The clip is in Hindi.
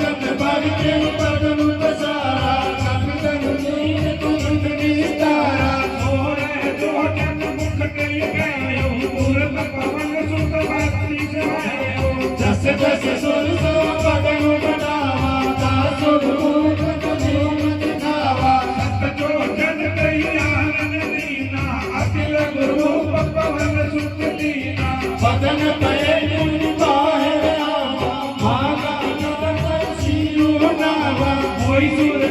जन भर के पदम पसारा कपितन नीर कुंडली तारा मोरे जो जन मुख के गायो पूरब पवन सुत भक्ति समायो जस जस सुर सो पदम बनावा दासो रूप कबीर दिखावा सत जो जन कल्याण दीना अखिल गुरु पवन सुत दीना बदन पे कोई